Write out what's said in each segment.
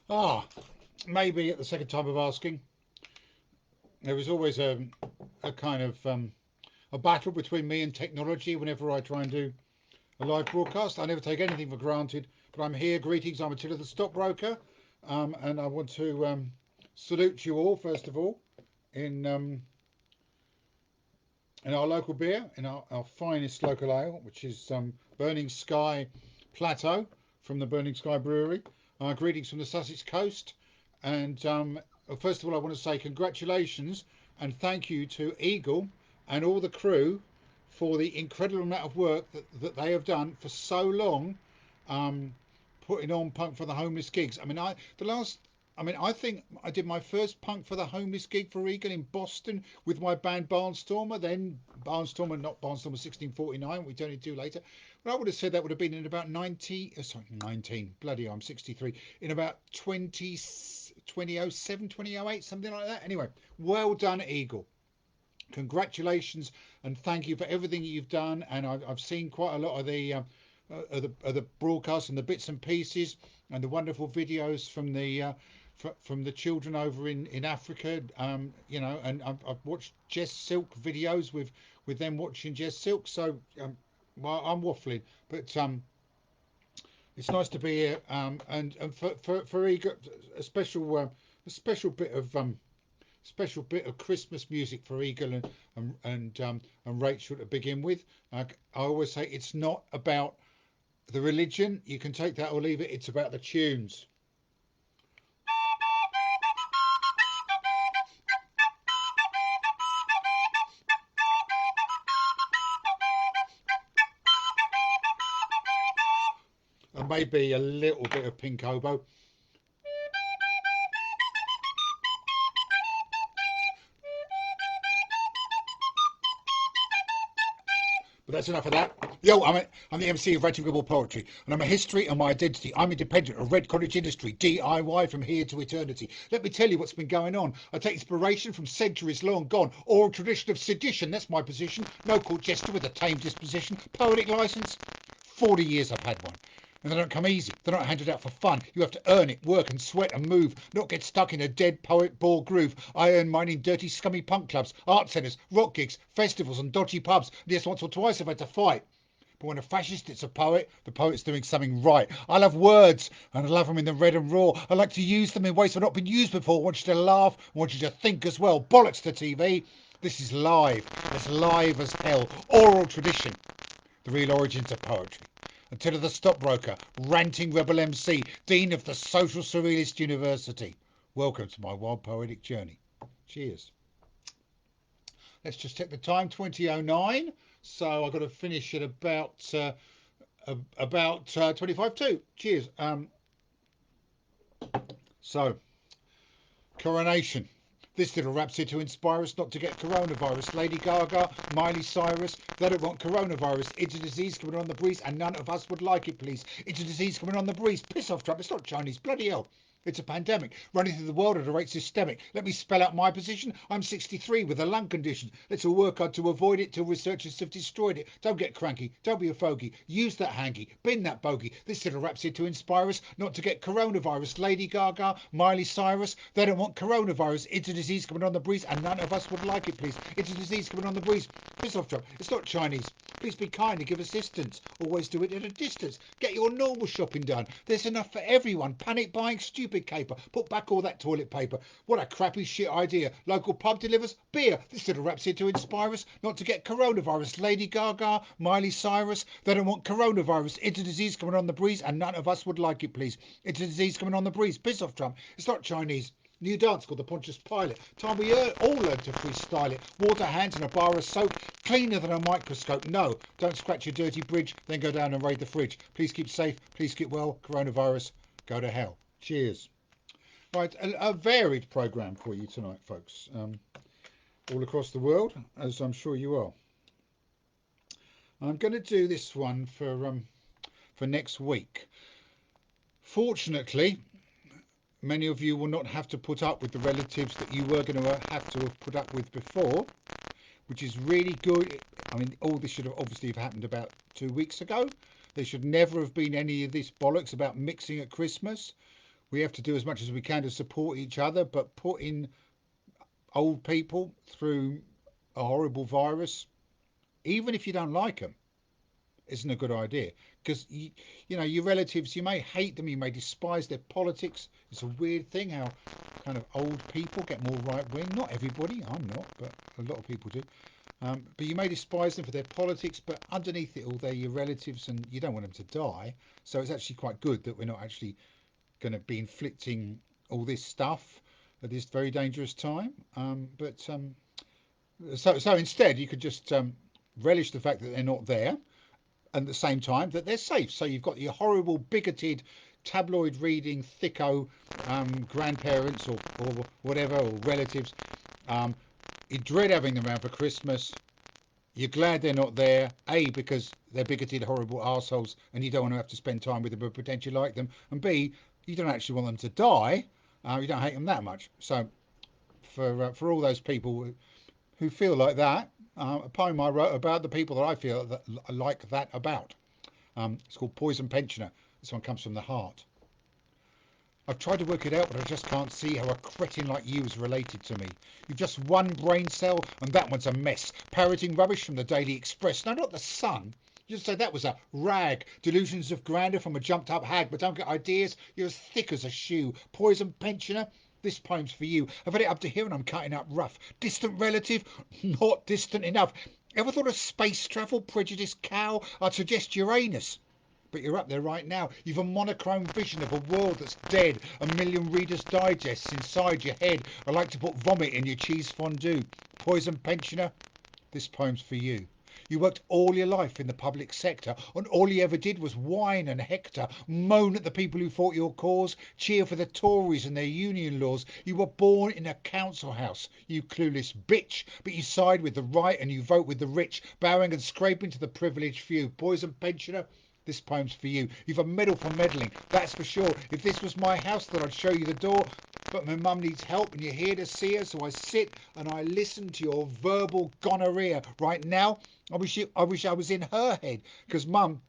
Maybe at the second time of asking. There was always a kind of a battle between me and technology whenever I try and do a live broadcast. I never take anything for granted, but I'm here. Greetings, I'm Attila the Stockbroker, and I want to salute you all, first of all, in um, in our local beer, in our finest local ale, which is Burning Sky Plateau from the Burning Sky Brewery. Greetings from the Sussex coast. And first of all, I want to say congratulations and thank you to Eagle and all the crew for the incredible amount of work that they have done for so long, um, putting on Punk for the Homeless gigs. I think I did my first Punk for the Homeless gig for Eagle in Boston with my band Barnstormer, then Barnstormer, not Barnstormer 1649, we only do later. But I would have said that would have been in about 19, bloody I'm 63, in about 2007, 2008, something like that. Anyway, well done, Eagle. Congratulations and thank you for everything you've done. And I've seen quite a lot of the broadcasts and the bits and pieces and the wonderful videos from the children over in Africa. And I've watched Jess Silk videos with them watching Jess Silk. So well, I'm waffling, but it's nice to be here. And for Eagle, a special a special bit of Christmas music for Eagle and Rachel to begin with. I always say it's not about the religion. You can take that or leave it. It's about the tunes. And maybe a little bit of pink oboe. But that's enough of that. Yo, I'm the MC of Writing Global Poetry, and I'm a history and my identity. I'm independent of Red Cottage industry, DIY from here to eternity. Let me tell you what's been going on. I take inspiration from centuries long gone. Oral tradition of sedition, that's my position. No court jester with a tame disposition. Poetic license, 40 years I've had one. And they don't come easy. They're not handed out for fun. You have to earn it, work and sweat and move, not get stuck in a dead poet bore groove. I earn mine in dirty, scummy punk clubs, art centres, rock gigs, festivals and dodgy pubs. And yes, once or twice I've had to fight. But when a fascist hits a poet, the poet's doing something right. I love words, and I love them in the red and raw. I like to use them in ways they've not been used before. I want you to laugh, I want you to think as well. Bollocks to TV. This is live, as live as hell. Oral tradition, the real origins of poetry. Attila the Stockbroker, ranting rebel MC, Dean of the Social Surrealist University. Welcome to my wild poetic journey. Cheers. Let's just check the time, 20:09. So I've got to finish at about 25 to. Cheers. So coronation. This little rhapsody to inspire us not to get coronavirus. Lady Gaga, Miley Cyrus, they don't want coronavirus. It's a disease coming on the breeze and none of us would like it, please. It's a disease coming on the breeze. Piss off, Trump. It's not Chinese. Bloody hell. It's a pandemic running through the world at a rate systemic. Let me spell out my position. I'm 63 with a lung condition. Let's all work hard to avoid it till researchers have destroyed it. Don't get cranky. Don't be a fogey. Use that hanky. Bin that bogey. This little rhapsody to inspire us not to get coronavirus. Lady Gaga, Miley Cyrus, they don't want coronavirus. It's a disease coming on the breeze and none of us would like it, please. It's a disease coming on the breeze. Piss off, Trump. It's not Chinese. Please be kind and give assistance. Always do it at a distance. Get your normal shopping done. There's enough for everyone. Panic buying stupid caper. Put back all that toilet paper. What a crappy shit idea. Local pub delivers beer. This little rhapsody to inspire us not to get coronavirus. Lady Gaga, Miley Cyrus, they don't want coronavirus. It's a disease coming on the breeze and none of us would like it, please. It's a disease coming on the breeze. Piss off, Trump. It's not Chinese. New dance called the Pontius Pilate. Time we all learned to freestyle it. Water hands and a bar of soap. Cleaner than a microscope. No, don't scratch your dirty bridge, then go down and raid the fridge. Please keep safe. Please keep well. Coronavirus, go to hell. Cheers. Right, a varied programme for you tonight, folks. All across the world, as I'm sure you are. I'm going to do this one for next week. Fortunately, many of you will not have to put up with the relatives that you were going to have put up with before, which is really good. I mean, all this should have obviously have happened about 2 weeks ago. There should never have been any of this bollocks about mixing at Christmas. We have to do as much as we can to support each other, but putting old people through a horrible virus, even if you don't like them, isn't a good idea. Because you know your relatives, you may hate them, you may despise their politics. It's a weird thing how kind of old people get more right wing. Not everybody, I'm not, but a lot of people do. But you may despise them for their politics, but underneath it all, they're your relatives, and you don't want them to die. So it's actually quite good that we're not actually going to be inflicting all this stuff at this very dangerous time. So instead, you could just relish the fact that they're not there, and at the same time that they're safe. So you've got your horrible, bigoted, tabloid reading, thicko grandparents or whatever, or relatives. Um, you dread having them around for Christmas. You're glad they're not there, A, because they're bigoted, horrible assholes, and you don't want to have to spend time with them but pretend you like them, and B, you don't actually want them to die. You don't hate them that much. So for all those people who feel like that, a poem I wrote about the people that I feel that like that about. It's called Poison Pensioner. This one comes from the heart. I've tried to work it out, but I just can't see how a cretin like you is related to me. You've just one brain cell, and that one's a mess. Parroting rubbish from the Daily Express. No, not the Sun. You just said that was a rag. Delusions of grandeur from a jumped-up hag, but don't get ideas. You're as thick as a shoe. Poison Pensioner. This poem's for you. I've had it up to here and I'm cutting up rough. Distant relative? Not distant enough. Ever thought of space travel, prejudiced cow? I'd suggest Uranus. But you're up there right now. You've a monochrome vision of a world that's dead. A million Reader's Digests inside your head. I like to put vomit in your cheese fondue. Poison Pensioner, this poem's for you. You worked all your life in the public sector, and all you ever did was whine and hector, moan at the people who fought your cause, cheer for the Tories and their union laws. You were born in a council house, you clueless bitch, but you side with the right and you vote with the rich, bowing and scraping to the privileged few. Poison Pensioner, this poem's for you. You've a medal for meddling, that's for sure. If this was my house, then I'd show you the door. But my mum needs help and you're here to see her, so I sit and I listen to your verbal gonorrhea. Right now, I wish I was in her head, because mum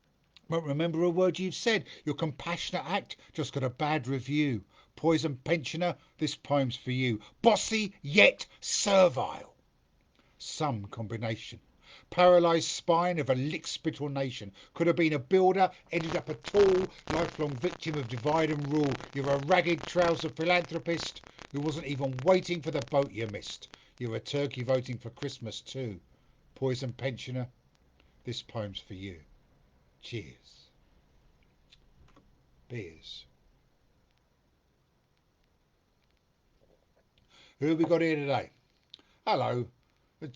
won't remember a word you've said. Your compassionate act just got a bad review. Poison Pensioner, this poem's for you. Bossy yet servile. Some combination. Paralysed spine of a lick-spittle nation. Could have been a builder, ended up a tall, lifelong victim of divide and rule. You're a ragged-trousered philanthropist who wasn't even waiting for the boat you missed. You're a turkey voting for Christmas too. Poison Pensioner, this poem's for you. Cheers. Beers. Who have we got here today? Hello.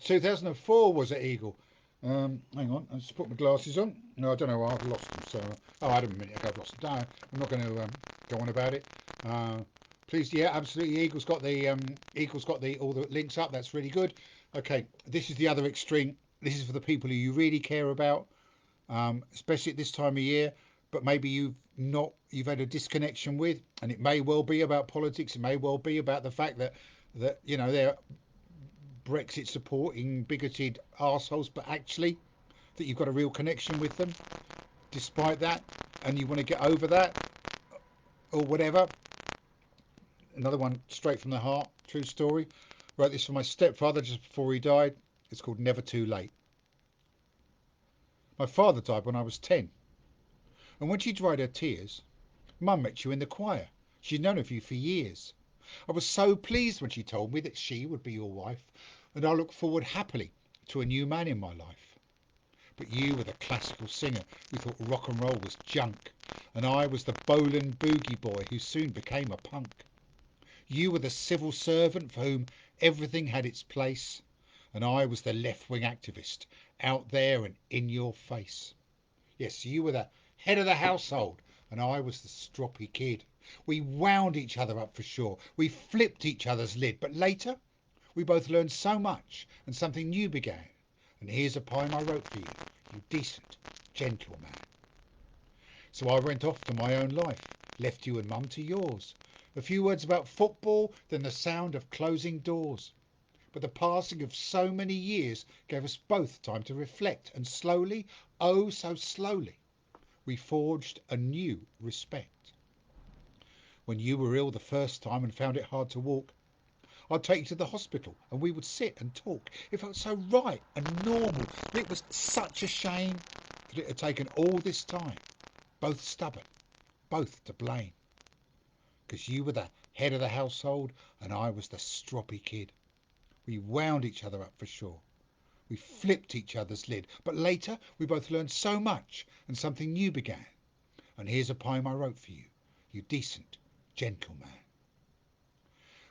2004 was it, Eagle? Hang on, I just put my glasses on. No, I don't know why I've lost them. So, I had them a minute ago. I've lost them. No, I'm not going to go on about it. Please, yeah, absolutely. Eagle's got the all the links up. That's really good. Okay, this is the other extreme. This is for the people who you really care about, especially at this time of year. But maybe you've had a disconnection with, and it may well be about politics. It may well be about the fact that you know they're Brexit supporting bigoted arseholes, but actually that you've got a real connection with them despite that, and you want to get over that or whatever. Another one straight from the heart, true story. Wrote this for my stepfather just before he died. It's called Never Too Late. My father died when I was 10, and when she dried her tears, Mum met you in the choir. She'd known of you for years. I was so pleased when she told me that she would be your wife, and I look forward happily to a new man in my life. But you were the classical singer who thought rock and roll was junk, and I was the Bolan boogie boy who soon became a punk. You were the civil servant for whom everything had its place, and I was the left-wing activist, out there and in your face. Yes, you were the head of the household, and I was the stroppy kid. We wound each other up for sure. We flipped each other's lid, but later we both learned so much, and something new began. And here's a poem I wrote for you, you decent, gentle man. So I went off to my own life, left you and Mum to yours. A few words about football, then the sound of closing doors. But the passing of so many years gave us both time to reflect, and slowly, oh so slowly, we forged a new respect. When you were ill the first time and found it hard to walk, I'd take you to the hospital and we would sit and talk. It felt so right and normal. But it was such a shame that it had taken all this time. Both stubborn, both to blame. Because you were the head of the household and I was the stroppy kid. We wound each other up for sure. We flipped each other's lid. But later we both learned so much and something new began. And here's a poem I wrote for you, you decent gentleman.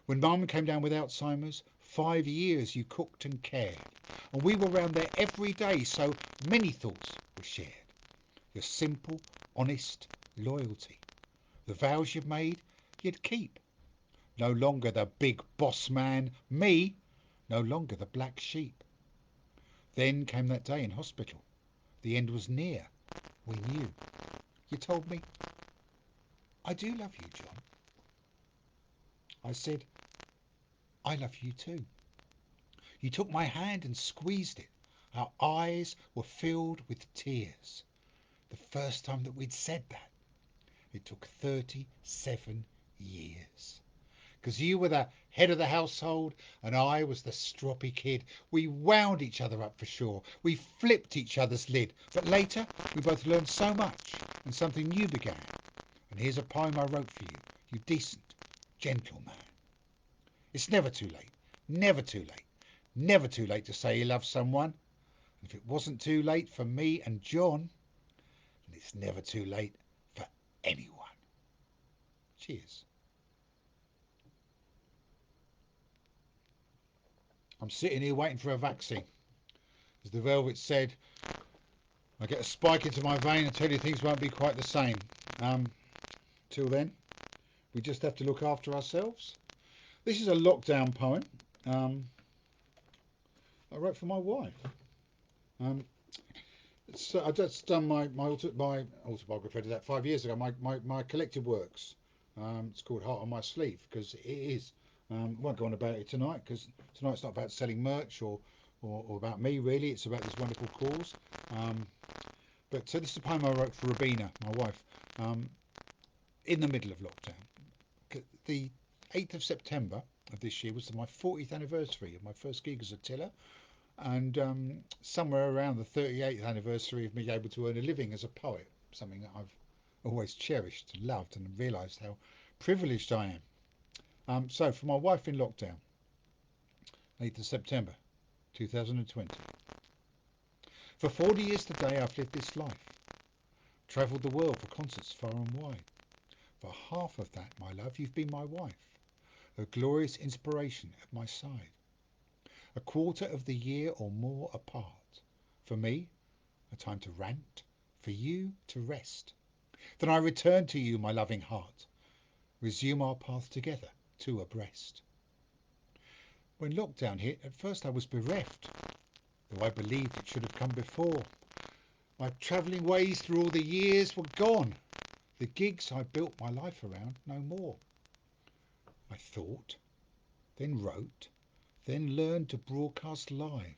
When Mum came down with Alzheimer's, 5 years you cooked and cared. And we were round there every day, so many thoughts were shared. Your simple, honest loyalty. The vows you've made, you'd keep. No longer the big boss man, me, no longer the black sheep. Then came that day in hospital. The end was near. We knew. You told me, I do love you, John. I said, I love you too. You took my hand and squeezed it. Our eyes were filled with tears. The first time that we'd said that. It took 37 years. Because you were the head of the household and I was the stroppy kid. We wound each other up for sure. We flipped each other's lid. But later we both learned so much and something new began. And here's a poem I wrote for you, you decent gentleman. It's never too late, never too late, never too late to say you love someone. And if it wasn't too late for me and John, then it's never too late for anyone. Cheers. I'm sitting here waiting for a vaccine. As the Velvet said, I get a spike into my vein and tell you things won't be quite the same. Till then, we just have to look after ourselves. This is a lockdown poem I wrote for my wife. I'd just done my autobiography. I did that 5 years ago. My collected works. It's called Heart on My Sleeve because it is. I won't go on about it tonight because tonight's not about selling merch or about me really. It's about this wonderful cause. But this is a poem I wrote for Rabina, my wife, in the middle of lockdown. The 8th of September of this year was my 40th anniversary of my first gig as Attila, and somewhere around the 38th anniversary of me able to earn a living as a poet, something that I've always cherished and loved and realised how privileged I am. So for my wife in lockdown, 8th of September 2020. For 40 years today I've lived this life, travelled the world for concerts far and wide. For half of that, my love, you've been my wife, a glorious inspiration at my side. A quarter of the year or more apart. For me, a time to rant, for you to rest. Then I return to you, my loving heart, resume our path together, two abreast. When lockdown hit, at first I was bereft, though I believed it should have come before. My travelling ways through all the years were gone. The gigs I built my life around, no more. I thought, then wrote, then learned to broadcast live,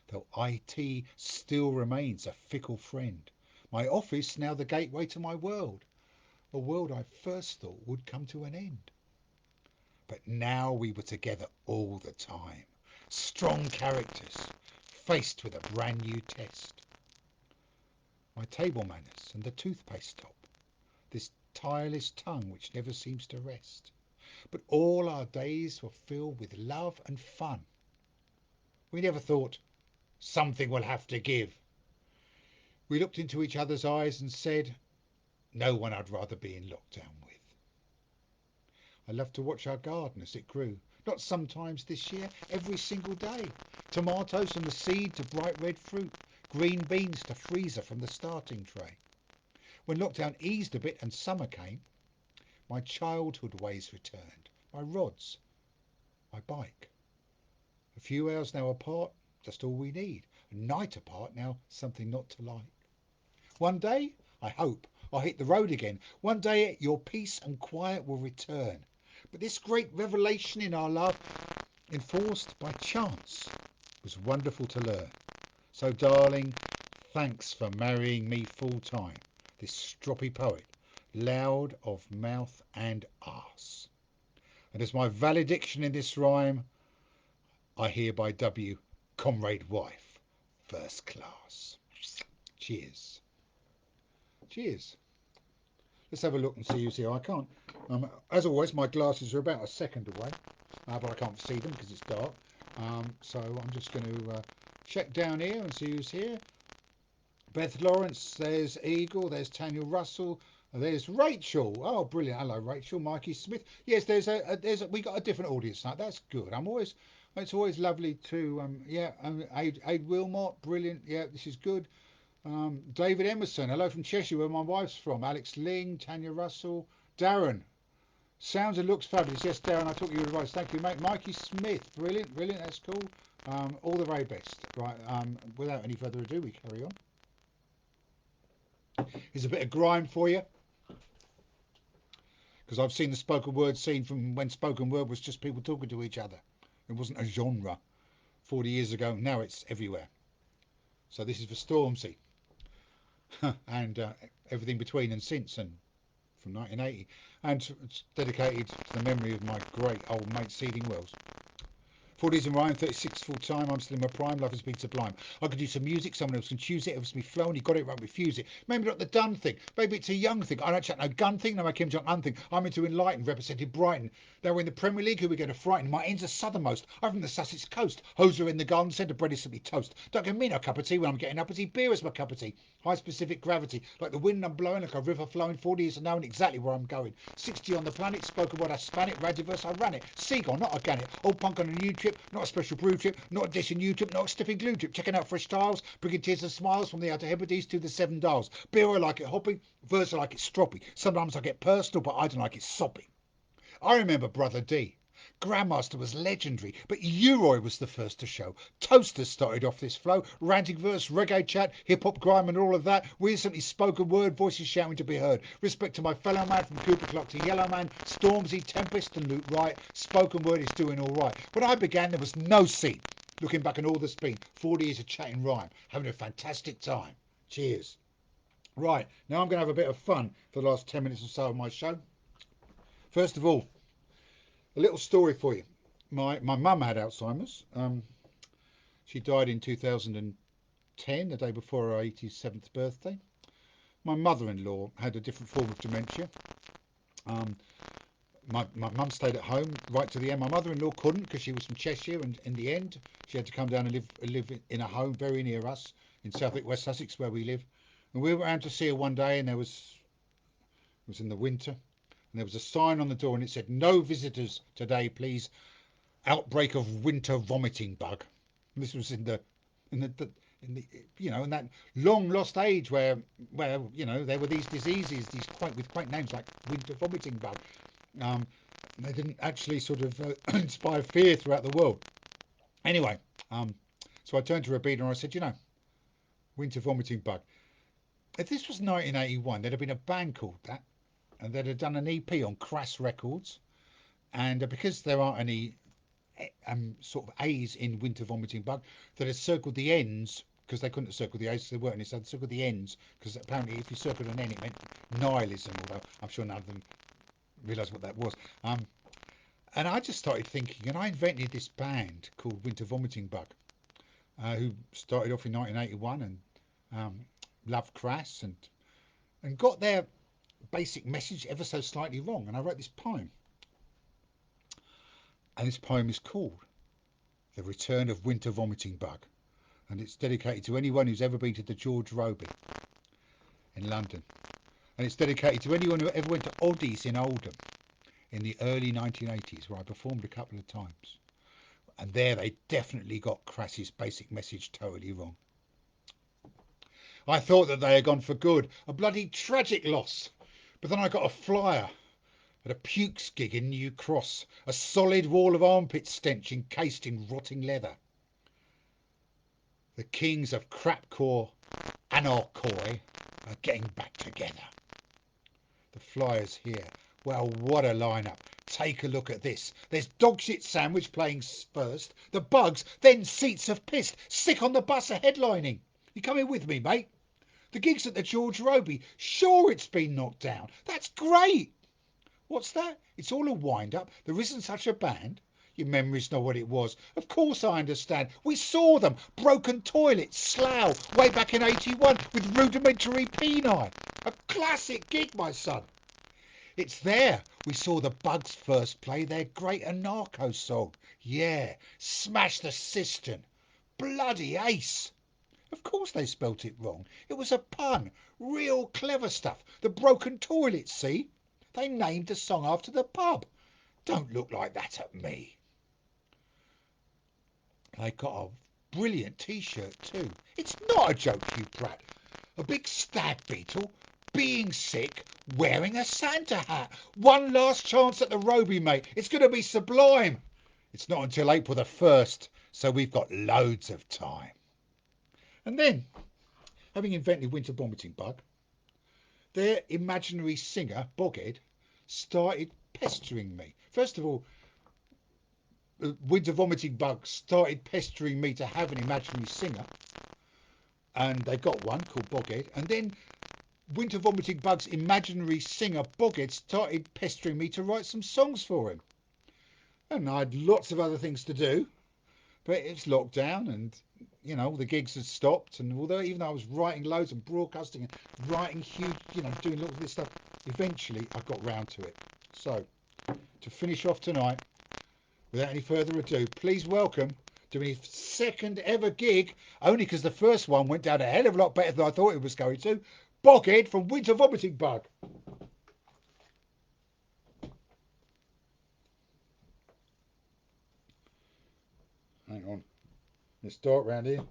though IT still remains a fickle friend. My office now the gateway to my world, a world I first thought would come to an end. But now we were together all the time, strong characters, faced with a brand new test. My table manners and the toothpaste top, this tireless tongue which never seems to rest. But all our days were filled with love and fun. We never thought, something will have to give. We looked into each other's eyes and said, no one I'd rather be in lockdown with. I loved to watch our garden as it grew, not sometimes this year, every single day. Tomatoes from the seed to bright red fruit, green beans to freezer from the starting tray. When lockdown eased a bit and summer came, my childhood ways returned, my rods, my bike. A few hours now apart, just all we need. A night apart now, something not to like. One day, I hope, I'll hit the road again. One day your peace and quiet will return. But this great revelation in our love, enforced by chance, was wonderful to learn. So darling, thanks for marrying me full time, this stroppy poet, loud of mouth and arse. And as my valediction in this rhyme, I hereby W comrade wife first class. Cheers. Cheers. Let's have a look and see who's here. I can't. As always, my glasses are about a second away, but I can't see them because it's dark. So I'm just going to check down here and see who's here. Beth Lawrence, there's Eagle, there's Tanya Russell, there's Rachel. Oh, brilliant! Hello, Rachel. Mikey Smith. Yes, we got a different audience tonight. That's good. It's always lovely to Aid Wilmot, brilliant. Yeah, this is good. David Emerson, hello from Cheshire, where my wife's from. Alex Ling, Tanya Russell, Darren. Sounds and looks fabulous. Yes, Darren, I took your advice. Thank you, mate. Mikey Smith, brilliant, brilliant. That's cool. All the very best. Right. Without any further ado, we carry on. Here's a bit of grime for you, because I've seen the spoken word scene from when spoken word was just people talking to each other. It wasn't a genre 40 years ago. Now it's everywhere. So this is for Stormzy and everything between and since, and from 1980, and it's dedicated to the memory of my great old mate Seeding Wells. 40s and Ryan, 36 full time. I'm still in my prime. Life has been sublime. I could do some music. Someone else can choose it. It was me flowing. You got it, won't refuse it. Maybe not the done thing. Maybe it's a young thing. I don't chat no gun thing. No Kim Jong Un thing. I'm into Enlighten, represented Brighton. They were in the Premier League. Who we going to frighten? My ends are southernmost. I'm from the Sussex coast. Hoser in the garden centre. Bread is simply toast. Don't give me no cup of tea when I'm getting uppity. Beer is my cup of tea. High specific gravity, like the wind I'm blowing, like a river flowing. 40 years of knowing exactly where I'm going. 60 on the planet. Spoken word I span it. Radiverse I ran it. Seagull, not organic. Old punk on a new trip. Not a special brew trip, not a dish in YouTube, not a stiffing glue trip. Checking out fresh styles, bringing tears and smiles from the Outer Hebrides to the Seven Dials. Beer I like it hoppy, verse I like it stroppy. Sometimes I get personal, but I don't like it soppy. I remember Brother D. Grandmaster was legendary, but Uroy was the first to show. Toasters started off this flow, ranting verse, reggae chat, hip-hop grime and all of that. We instantly spoken word, voices shouting to be heard. Respect to my fellow man from Cooper Clock to Yellow Man, Stormzy, Tempest and Luke Wright. Spoken word is doing all right. When I began, there was no scene. Looking back on all that's been, 40 years of chatting rhyme, having a fantastic time. Cheers. Right, now I'm going to have a bit of fun for the last 10 minutes or so of my show. First of all, a little story for you. My mum had Alzheimer's. She died in 2010, the day before her 87th birthday. My mother-in-law had a different form of dementia. My mum stayed at home right to the end. My mother-in-law couldn't because she was from Cheshire, and in the end she had to come down and live in a home very near us in Southwick, West Sussex, where we live. And we went around to see her one day, and it was in the winter, and there was a sign on the door, and it said, "No visitors today, please. Outbreak of winter vomiting bug." And this was in the in that long lost age where there were these diseases, with quaint names like winter vomiting bug. They didn't actually sort of inspire fear throughout the world. Anyway, so I turned to Rabina and I said, winter vomiting bug. If this was 1981, there'd have been a band called that, and they'd have done an EP on Crass Records. And because there aren't any sort of A's in winter vomiting bug, that had circled the ends, because they couldn't have circled the A's, so they weren't. So they circled the ends, because apparently if you circled an N, it meant nihilism, although I'm sure none of them realised what that was. And I just started thinking, and I invented this band called Winter Vomiting Bug, who started off in 1981 and loved Crass and got their basic message ever so slightly wrong. And I wrote this poem. And this poem is called The Return of Winter Vomiting Bug. And it's dedicated to anyone who's ever been to the George Robey in London. And it's dedicated to anyone who ever went to Oddies in Oldham in the early 1980s, where I performed a couple of times. And there they definitely got Crass's basic message totally wrong. I thought that they had gone for good. A bloody tragic loss. But then I got a flyer at a Pukes gig in New Cross. A solid wall of armpit stench encased in rotting leather. The kings of crapcore anarchoi are getting back together. The flyer's here. Well, what a lineup. Take a look at this. There's Dogshit Sandwich playing first. The Bugs, then Seats of Pissed. Sick on the Bus are headlining. You coming with me, mate? The gigs at the George Robey. Sure, it's been knocked down. That's great. What's that? It's all a wind-up. There isn't such a band. Your memory's not what it was. Of course I understand. We saw them. Broken Toilets, Slough, way back in 81 with Rudimentary Peni. A classic gig, my son. It's there. We saw the Bugs first play their great Anarcho song. Yeah, Smash the Cistern. Bloody ace. Of course they spelt it wrong. It was a pun. Real clever stuff. The Broken Toilets, see? They named the song after the pub. Don't look like that at me. They got a brilliant T-shirt too. It's not a joke, you brat. A big stag beetle, being sick, wearing a Santa hat. One last chance at the Robey, mate. It's going to be sublime. It's not until April the 1st, so we've got loads of time. And then, having invented Winter Vomiting Bug, their imaginary singer, Boghead, started pestering me. First of all, Winter Vomiting Bug started pestering me to have an imaginary singer, and they got one called Boghead. And then Winter Vomiting Bug's imaginary singer, Boghead, started pestering me to write some songs for him. And I had lots of other things to do, but it's locked down, and you know, the gigs had stopped. And although even though I was writing loads and broadcasting and writing huge, you know, doing lots of this stuff, eventually I got round to it. So to finish off tonight, without any further ado, please welcome to my second ever gig, only because the first one went down a hell of a lot better than I thought it was going to, Boghead from Winter Vomiting Bug. Hang on, let's start round here.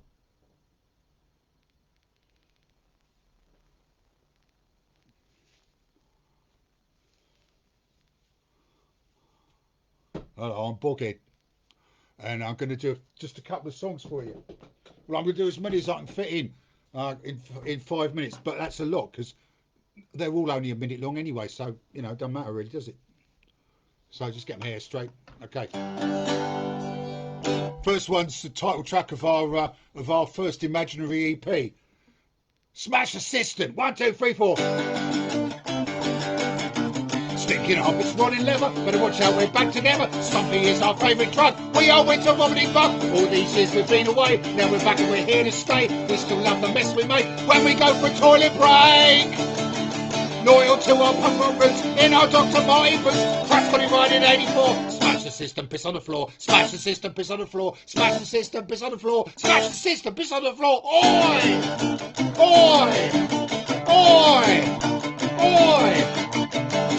Hello, I'm Boghead, and I'm going to do just a couple of songs for you. Well, I'm going to do as many as I can fit in 5 minutes, but that's a lot because they're all only a minute long anyway, so you know, it doesn't matter really, does it? So just get my hair straight. Okay. First one's the title track of our first imaginary EP. Smash the Cistern. 1, 2, 3, 4. Stinking hobbits, rolling leather. Better watch out, we're back together. Stumpy is our favourite drug. We are Winter Vomiting Bug. All these years we've been away. Now we're back and we're here to stay. We still love the mess we make when we go for a toilet break. Loyal to our punk rock roots, in our Dr. Martin boots, crash body riding 84. Smash the system, piss on the floor. Smash the system, piss on the floor. Smash the system, piss on the floor. Smash the system, piss on the floor. Oi! Oi! Oi! Oi!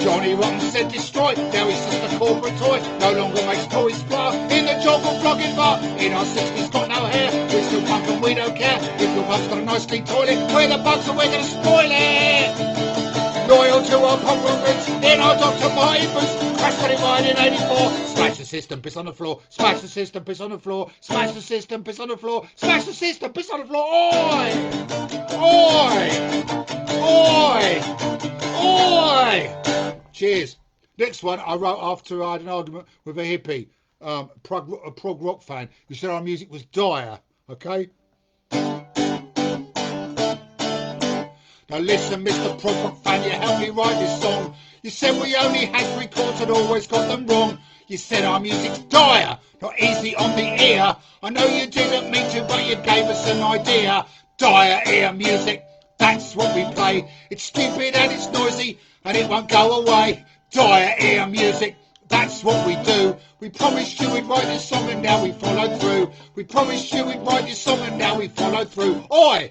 Johnny Rotten said destroy. Now he's just a corporate toy. No longer makes toys fly. In the joggle flogging bar. In our 60s got no hair. We're still punk and we don't care. If your mum's got a nice clean toilet, we're the bugs and we're gonna spoil it. Loyal to our punk rock roots, in our Dr. Martin boots, crash body riding 84. Smash the system, piss on the floor. Smash the system, piss on the floor. Smash the system, piss on the floor. Smash the system, piss on the floor. Oi! Oi! Oi! Oi! Cheers. Next one I wrote after I had an argument with a hippie, a prog rock fan, who said our music was dire. Okay? Now listen, Mr. Prog Rock fan, you helped me write this song. You said we only had 3 chords and always got them wrong. You said our music's dire, not easy on the ear. I know you didn't mean to, but you gave us an idea. Dire ear music, that's what we play. It's stupid and it's noisy, and it won't go away. Dire ear music, that's what we do. We promised you we'd write this song and now we followed through. We promised you we'd write this song and now we followed through. Oi!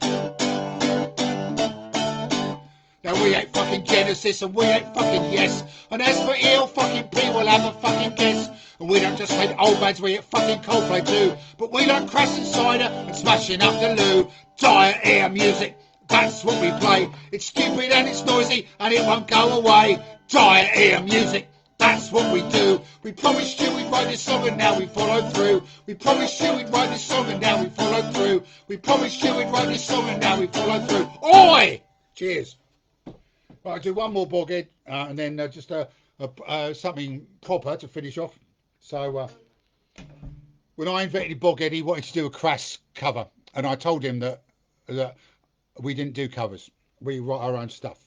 Now we ain't fucking Genesis and we ain't fucking Yes. And as for ill fucking P, we'll have a fucking guess. And we don't just hate old bands, we hate fucking Coldplay too. But we like crass and cider and smashing up the loo. Dire ear music, that's what we play. It's stupid and it's noisy and it won't go away. Dire ear music, that's what we do. We promised you we'd write this song and now we followed through. We promised you we'd write this song and now we followed through. We promised you we'd write this song and now we followed through. Oi! Cheers. Right, I'll do one more Boghead and then just something proper to finish off. So when I invented Boghead, he wanted to do a Crass cover, and I told him that We didn't do covers. We write our own stuff.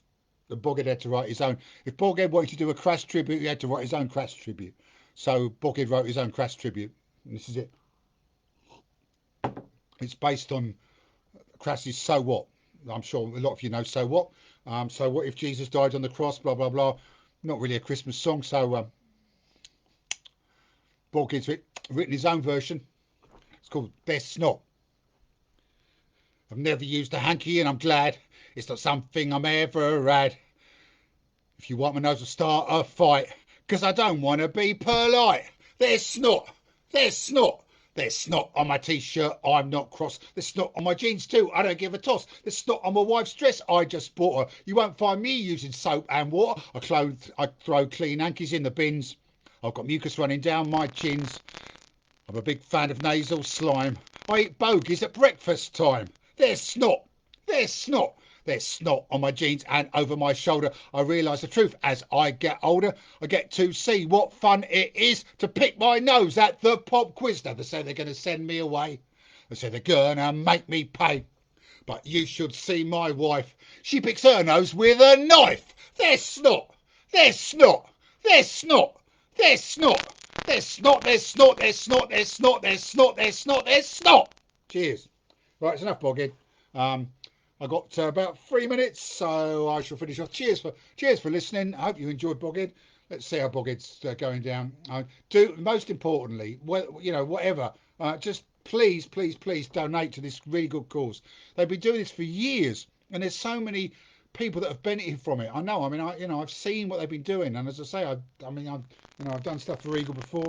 The Boghead had to write his own. If Boghead wanted to do a Crass tribute, he had to write his own Crass tribute. So Boghead wrote his own Crass tribute. And this is it. It's based on Crass's So What. I'm sure a lot of you know So What. So what if Jesus died on the cross? Blah, blah, blah. Not really a Christmas song. So Boghead's written his own version. It's called There's Snot. I've never used a hanky and I'm glad it's not something I'm ever had. If you want my nose to start a fight, 'cause I don't want to be polite. There's snot, there's snot, there's snot on my t-shirt, I'm not cross. There's snot on my jeans too, I don't give a toss. There's snot on my wife's dress, I just bought her. You won't find me using soap and water. I throw clean hankies in the bins. I've got mucus running down my chins. I'm a big fan of nasal slime. I eat bogies at breakfast time. There's snot. There's snot. There's snot on my jeans and over my shoulder. I realise the truth as I get older. I get to see what fun it is to pick my nose at the pop quiz. Now they say they're going to send me away. They say they're going to make me pay. But you should see my wife. She picks her nose with a knife. There's snot. There's snot. There's snot. There's snot. There's snot. There's snot. There's snot. There's snot. There's snot. There's snot. There's snot. Cheers. Right, it's enough, Boghead. I got about 3 minutes, so I shall finish off. Cheers for listening. I hope you enjoyed Boghead. Let's see how Boghead's going down. Most importantly, whatever. Just please donate to this really good cause. They've been doing this for years, and there's so many people that have benefited from it. I know. I mean, I've seen what they've been doing, and as I say, I've done stuff for Eagle before.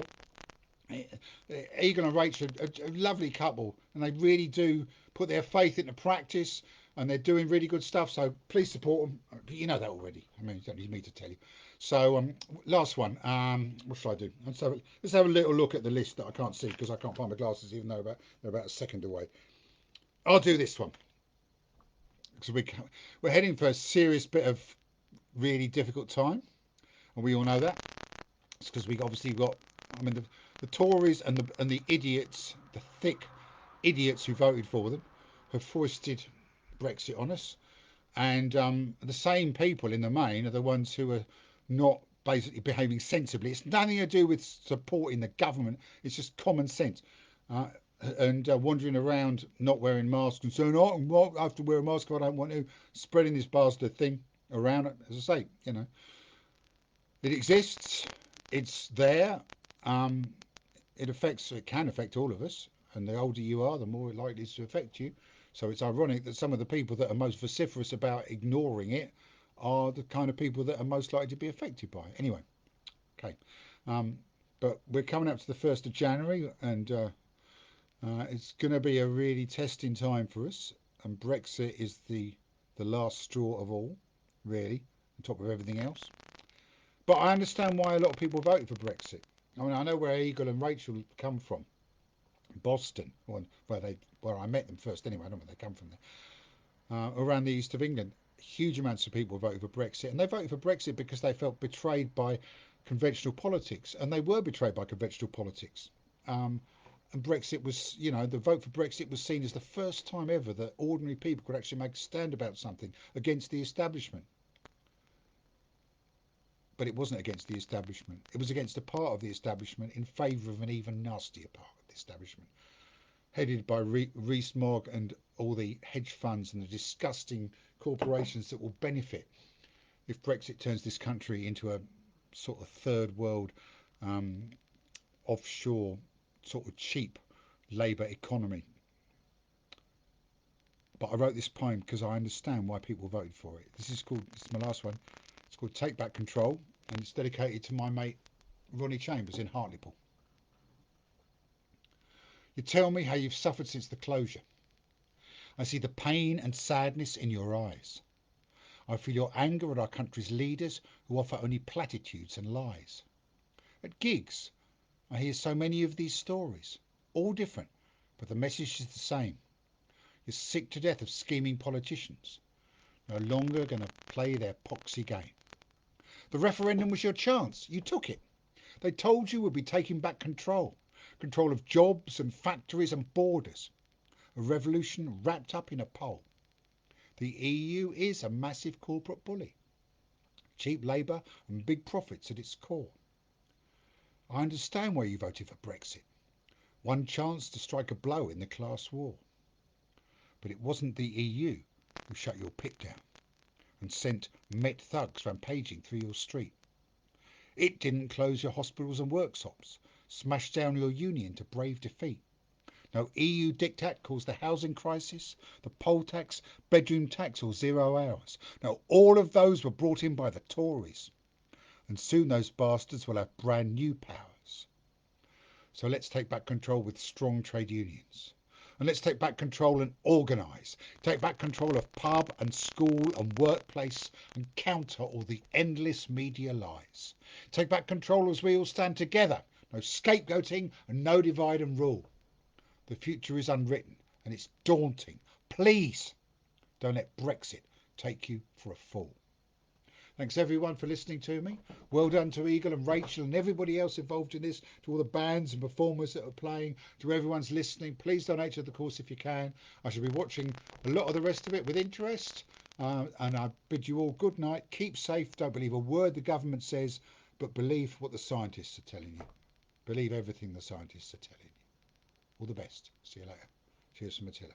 Eagle and Rachel are a lovely couple, and they really do put their faith into practice, and they're doing really good stuff. So please support them. You know that already. I mean, you don't need me to tell you. So last one. What should I do? Let's have a little look at the list that I can't see because I can't find my glasses, even though they're about a second away. I'll do this one because we're heading for a serious bit of really difficult time, and we all know that. It's because we obviously got. I mean, the Tories and the idiots, the thick idiots who voted for them, have foisted Brexit on us, and the same people in the main are the ones who are not basically behaving sensibly. It's nothing to do with supporting the government. It's just common sense. And wandering around not wearing masks and saying, "Oh, I have to wear a mask if I don't want to," spreading this bastard thing around. As I say, it exists. It's there. It can affect all of us, and the older you are, the more likely it's to affect you. So it's ironic that some of the people that are most vociferous about ignoring it are the kind of people that are most likely to be affected by it. Anyway, okay. But we're coming up to the 1st of January, and it's going to be a really testing time for us. And Brexit is the last straw of all, really, on top of everything else. But I understand why a lot of people voted for Brexit. I mean, I know where Eagle and Rachel come from, Boston, where I met them first. Anyway, I don't know where they come from there. Around the east of England, huge amounts of people voted for Brexit, and they voted for Brexit because they felt betrayed by conventional politics, and they were betrayed by conventional politics. And Brexit was, the vote for Brexit was seen as the first time ever that ordinary people could actually make a stand about something against the establishment. But it wasn't against the establishment. It was against a part of the establishment in favour of an even nastier part of the establishment, headed by Rees-Mogg and all the hedge funds and the disgusting corporations that will benefit if Brexit turns this country into a sort of third world offshore sort of cheap labour economy. But I wrote this poem because I understand why people voted for it. This is my last one. It's called Take Back Control, and it's dedicated to my mate Ronnie Chambers in Hartlepool. You tell me how you've suffered since the closure. I see the pain and sadness in your eyes. I feel your anger at our country's leaders who offer only platitudes and lies. At gigs, I hear so many of these stories, all different, but the message is the same. You're sick to death of scheming politicians, no longer going to play their poxy game. The referendum was your chance. You took it. They told you we'd be taking back control of jobs and factories and borders. A revolution wrapped up in a poll. The EU is a massive corporate bully. Cheap labour and big profits at its core. I understand why you voted for Brexit. One chance to strike a blow in the class war. But it wasn't the EU who shut your pit down and sent Met thugs rampaging through your street. It didn't close your hospitals and workshops, smash down your union to brave defeat. No EU diktat caused the housing crisis, the poll tax, bedroom tax or 0 hours. No, all of those were brought in by the Tories. And soon those bastards will have brand new powers. So let's take back control with strong trade unions. And let's take back control and organise. Take back control of pub and school and workplace and counter all the endless media lies. Take back control as we all stand together. No scapegoating and no divide and rule. The future is unwritten and it's daunting. Please don't let Brexit take you for a fool. Thanks everyone for listening to me. Well done to Eagle and Rachel and everybody else involved in this, to all the bands and performers that are playing, to everyone's listening. Please donate to the course if you can. I shall be watching a lot of the rest of it with interest. And I bid you all good night. Keep safe. Don't believe a word the government says, but believe what the scientists are telling you. Believe everything the scientists are telling you. All the best. See you later. Cheers from Attila.